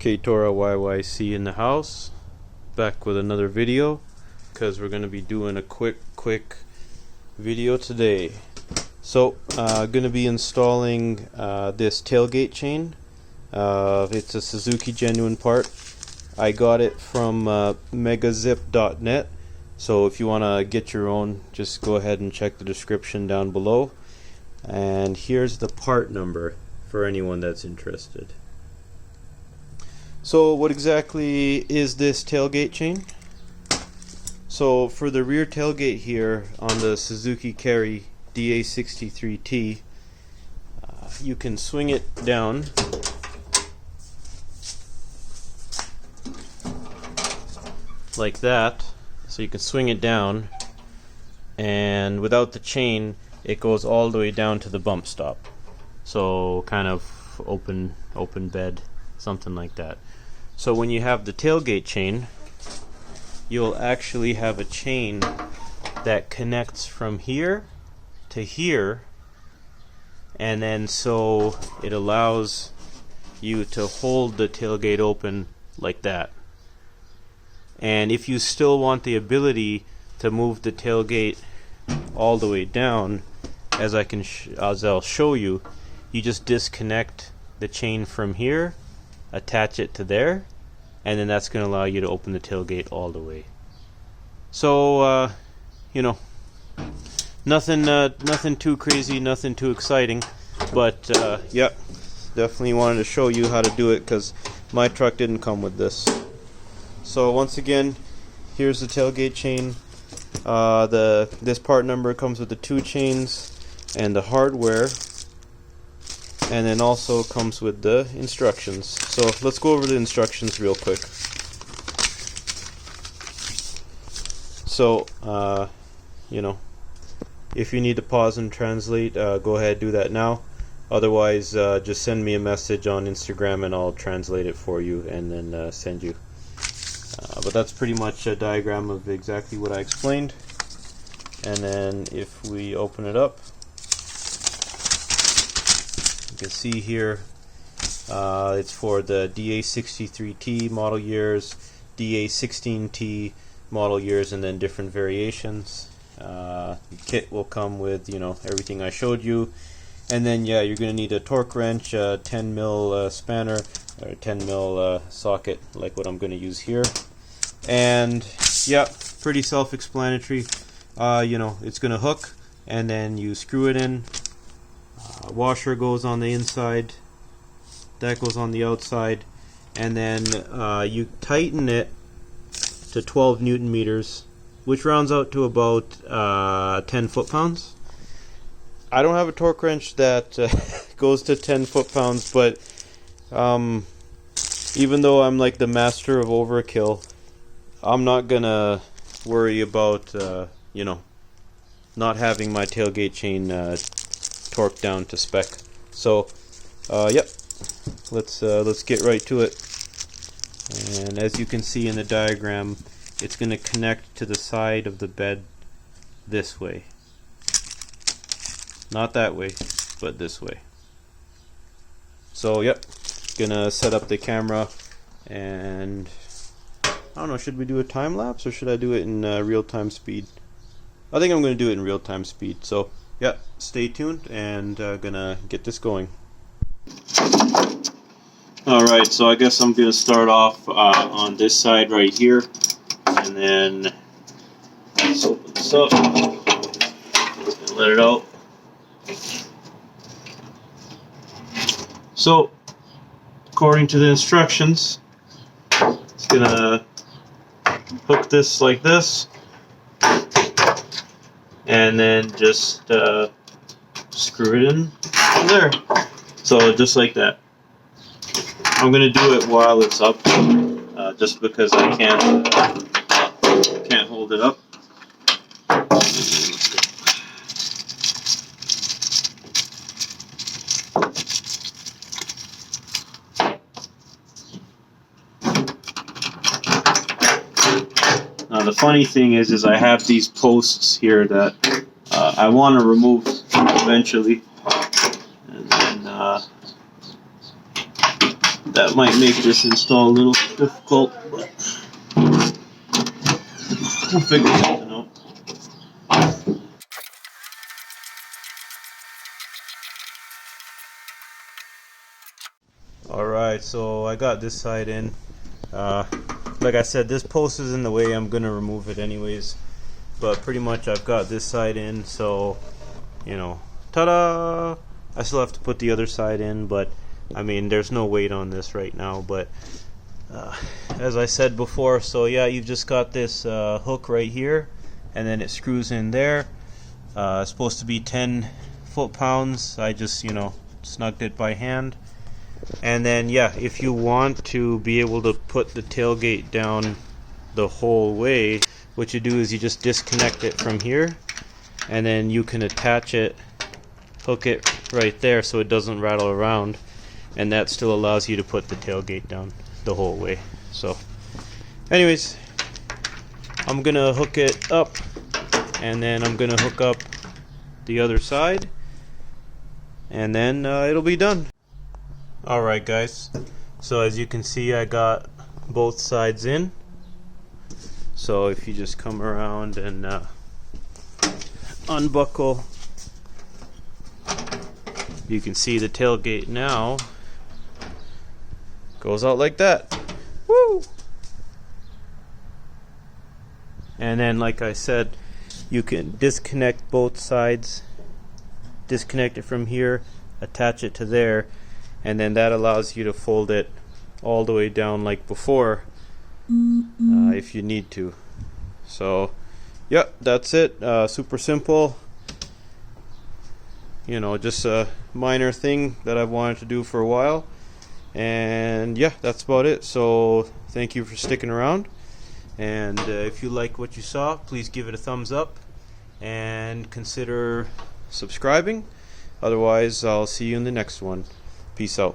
Keitora YYC in the house, back with another video, because we're going to be doing a quick video today. So going to be installing this tailgate chain. It's a Suzuki genuine part. I got it from megazip.net, so if you want to get your own, just go ahead and check the description down below. And here's the part number for anyone that's interested. So what exactly is this tailgate chain? So for the rear tailgate here on the Suzuki Keitora DA63T, you can swing it down like that. So you can swing it down, and without the chain it goes all the way down to the bump stop. So kind of open bed, something like that. So when you have the tailgate chain, you'll actually have a chain that connects from here to here, and then so it allows you to hold the tailgate open like that. And if you still want the ability to move the tailgate all the way down, as I'll show you, you just disconnect the chain from here, attach it to there, and then that's going to allow you to open the tailgate all the way. So you know, nothing too crazy, nothing too exciting, but yeah, definitely wanted to show you how to do it because my truck didn't come with this. So once again, here's the tailgate chain. This part number comes with the 2 chains and the hardware, and then also comes with the instructions. So let's go over the instructions real quick. So you know, if you need to pause and translate, go ahead, do that now. Otherwise, just send me a message on Instagram and I'll translate it for you and then send you. But that's pretty much a diagram of exactly what I explained. And then if we open it up, you can see here it's for the DA63T model years, DA16T model years, and then different variations. The kit will come with, you know, everything I showed you. And then yeah, you're going to need a torque wrench, a 10 mil spanner, or a 10 mil socket like what I'm going to use here. And yeah, pretty self-explanatory. You know, it's going to hook, and then you screw it in. Washer goes on the inside, that goes on the outside, and then you tighten it to 12 Newton meters, which rounds out to about 10 foot-pounds. I don't have a torque wrench that goes to 10 foot-pounds, but even though I'm like the master of overkill, I'm not gonna worry about you know, not having my tailgate chain torqued down to spec. So yep, let's get right to it. And as you can see in the diagram, it's going to connect to the side of the bed this way. Not that way, but this way. So yep, gonna set up the camera, and I don't know, should we do a time lapse or should I do it in real-time speed? I think I'm going to do it in real-time speed. So yeah, stay tuned, and gonna get this going. Alright, so I guess I'm going to start off on this side right here, and then let's open this up, and let it out. So according to the instructions, it's going to hook this like this, and then just screw it in there. So just like that. I'm going to do it while it's up, just because I can't hold it up. Now the funny thing is I have these posts here that I want to remove eventually, and then That might make this install a little difficult, but we'll figure something out. Alright, so I got this side in. Like I said, this post is in the way. I'm gonna remove it anyways, but pretty much I've got this side in, so you know, ta-da! I still have to put the other side in, but I mean, there's no weight on this right now. But as I said before, so yeah, you've just got this hook right here, and then it screws in there. It's supposed to be 10 foot-pounds. I just, you know, snugged it by hand. And then yeah, if you want to be able to put the tailgate down the whole way, what you do is you just disconnect it from here, and then you can attach it, hook it right there so it doesn't rattle around, and that still allows you to put the tailgate down the whole way. So anyways, I'm gonna hook it up, and then I'm gonna hook up the other side, and then it'll be done. Alright guys, so as you can see, I got both sides in. So if you just come around and unbuckle, you can see the tailgate now goes out like that. Woo! And then, like I said, you can disconnect both sides, disconnect it from here, attach it to there, and then that allows you to fold it all the way down like before, if you need to. So yeah, that's it. Super simple, you know, just a minor thing that I've wanted to do for a while. And yeah, that's about it. So thank you for sticking around, and if you like what you saw, please give it a thumbs up and consider subscribing. Otherwise, I'll see you in the next one. Peace out.